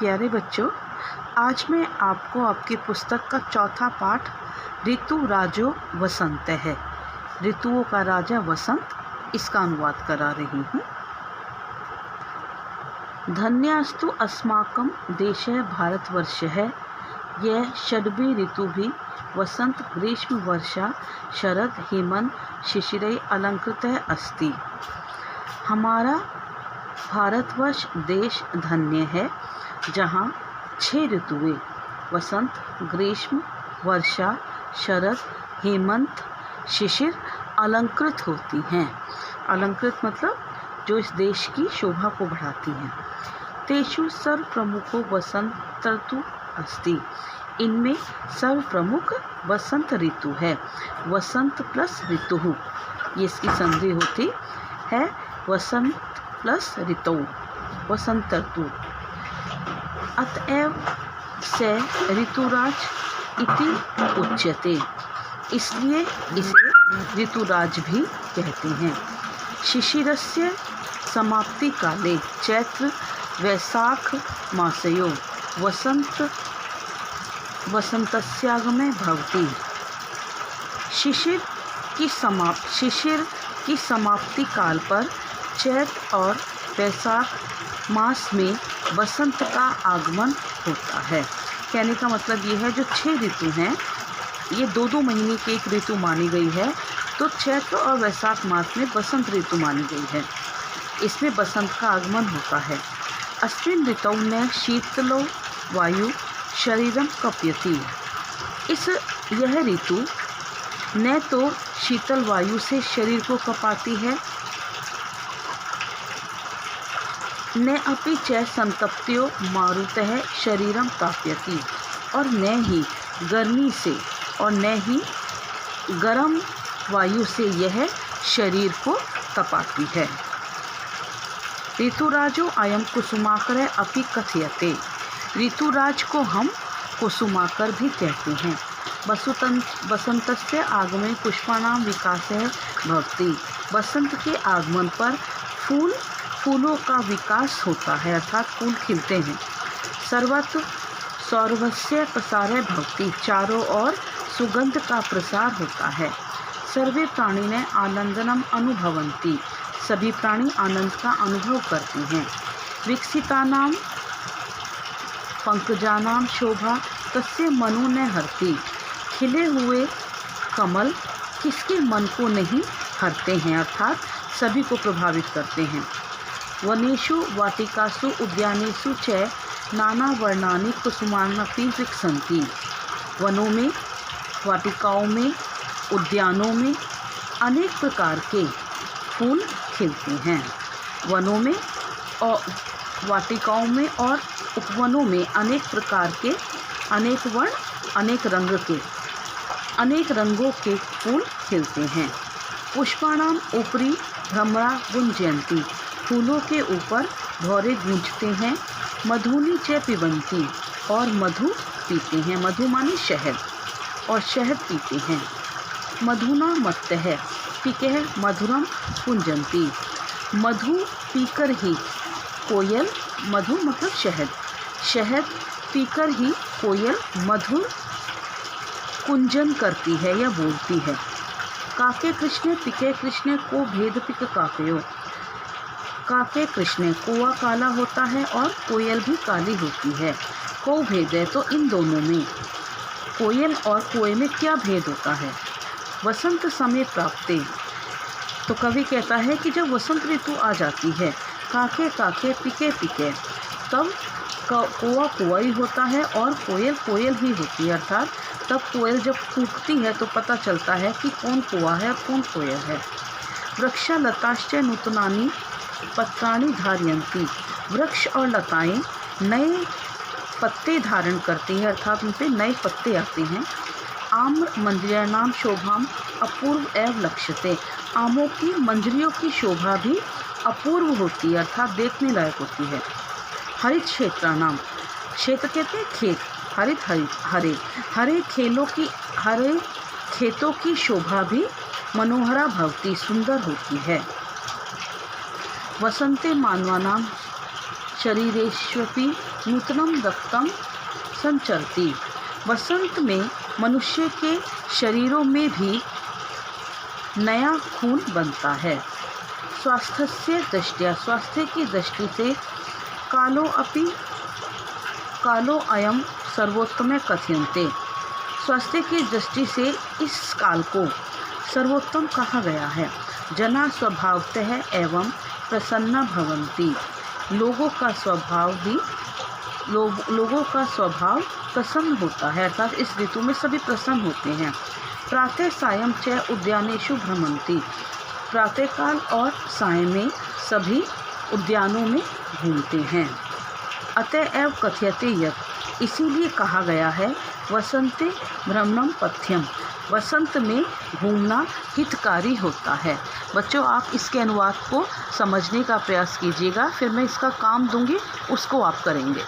प्यारे बच्चों, आज मैं आपको आपकी पुस्तक का चौथा पाठ ऋतु राजो वसंत है। ऋतुओं का राजा वसंत, इसका अनुवाद करा रही हूँ। धन्यास्तु अस्माकं देशः भारतवर्षः, यह षड्भी ऋतुभिः वसंत ग्रीष्म वर्षा शरद हेमंत शिशिरैः अलंकृतः अस्ति। हमारा भारतवर्ष देश धन्य है, जहाँ 6 ऋतुएं वसंत ग्रीष्म वर्षा शरद हेमंत शिशिर अलंकृत होती हैं। अलंकृत मतलब जो इस देश की शोभा को बढ़ाती हैं। तेषु सर्व प्रमुखो वसंत ऋतु अस्ति, इनमें सर्व प्रमुख वसंत ऋतु है। वसंत प्लस ऋतु, ये इसकी संधि होती है। वसंत प्लस ऋतु, वसंत ऋतु। अतएव से ऋतुराज इति उच्यते, इसलिए इसे ऋतुराज भी कहते हैं। शिशिरस्य समाप्ति काले चैत्र वैशाख मासयो वसंतस्यागमे भवति। शिशिर की समाप्ति काल पर चैत्र और वैशाख मास में वसंत का आगमन होता है। कहने का मतलब ये है, जो 6 ऋतु हैं ये 2-2 महीने की एक ऋतु मानी गई है, तो चैत्र और वैशाख मास में वसंत ऋतु मानी गई है। इसमें वसंत का आगमन होता है। अस्मिन् ऋतौ न शीतलो वायु शरीरम कपयति। यह ऋतु न तो शीतल वायु से शरीर को कपाती है, न अपि च संतप्त्यो मारुतः शरीरम तापयति, और न ही गर्मी से और न ही गर्म वायु से यह शरीर को तपाती है। ऋतुराजो अयम कुसुमाकर अपि कथयते। ऋतुराज को हम कुसुमाकर भी कहते हैं। वसंतस्य आगमने पुष्पाणां विकासः भवति। वसंत के आगमन पर फूलों का विकास होता है, अर्थात फूल खिलते हैं। सर्वत्र सौरभस्य प्रसारः भवति, चारों ओर सुगंध का प्रसार होता है। सर्वे प्राणिनः आनंदनम अनुभवन्ति, सभी प्राणी आनंद का अनुभव करते हैं। विकसितानां पंकजानां शोभा तस्य मनु न हरति। खिले हुए कमल किसके मन को नहीं हरते हैं, अर्थात सभी को प्रभावित करते हैं। वनेषु वाटिकासु उद्यानेषु च नाना वर्णानि कुसुमान्यपि विकसन्ति। वनों में, वाटिकाओं में, उद्यानों में अनेक प्रकार के फूल खिलते हैं। वनों में और वाटिकाओं में और उपवनों में अनेक प्रकार के, अनेक वर्ण, अनेक रंगों के फूल खिलते हैं। पुष्पाणाम ऊपरी भ्रमरा गुंजयन्ति, फूलों के ऊपर भौरे गूंजते हैं। मधुनी च पिबन्ति, और मधु पीते हैं। मधु माने शहद, और शहद पीते हैं। मधुना मत्तः पिकः मधुरम कुंजन्ति, मधु पीकर ही कोयल, मधु मतलब शहद पीकर ही कोयल मधुर कुंजन करती है या बोलती है। काके कृष्ण पिके कृष्ण को भेद पिक काकयो। काके कृष्ण, कौवा काला होता है और कोयल भी काली होती है। को भेद है, तो इन दोनों में, कोयल और कौवे में क्या भेद होता है। वसंत समय प्राप्ते, तो कवि कहता है कि जब वसंत ऋतु आ जाती है, काके काके पिके पिके, तब कौवा कौवा ही होता है और कोयल कोयल ही होती है। अर्थात तब कोयल जब कूकती है तो पता चलता है कि कौन कौवा है कौन कोयल है। वृक्षा लताश्च नूतनानि पत्राणि धारयन्ति, वृक्ष और लताएं नए पत्ते धारण करती हैं, अर्थात उन पे नए पत्ते आते हैं। आम्र मंजरीणां शोभाम अपूर्व एव लक्ष्यते, आमों की मंजरियों की शोभा भी अपूर्व होती है, अर्थात देखने लायक होती है। हरित क्षेत्राणाम, क्षेत्र कहते हैं खेत, हरे खेतों की शोभा भी मनोहरा भवती, सुंदर होती है। वसंते मानवानां शरीरेष्वपि नूतनं रक्तं संचरति। वसंत में मनुष्य के शरीरों में भी नया खून बनता है। स्वास्थ्य दृष्टिया, स्वास्थ्य की दृष्टि से कालो अयम सर्वोत्तम कथ्यन्ते। स्वास्थ्य की दृष्टि से इस काल को सर्वोत्तम कहा गया है। जना स्वभावतः एवं प्रसन्न भवन्ति। लोगों का स्वभाव प्रसन्न होता है, अर्थात इस ऋतु में सभी प्रसन्न होते हैं। प्रातः सायं च उद्यानेषु भ्रमन्ति। प्रातःकाल और साय में सभी उद्यानों में घूमते हैं। अतएव कथ्यते यत्, इसीलिए कहा गया है, वसंते भ्रमणं पथ्यम, वसंत में घूमना हितकारी होता है। बच्चों, आप इसके अनुवाद को समझने का प्रयास कीजिएगा, फिर मैं इसका काम दूंगी, उसको आप करेंगे।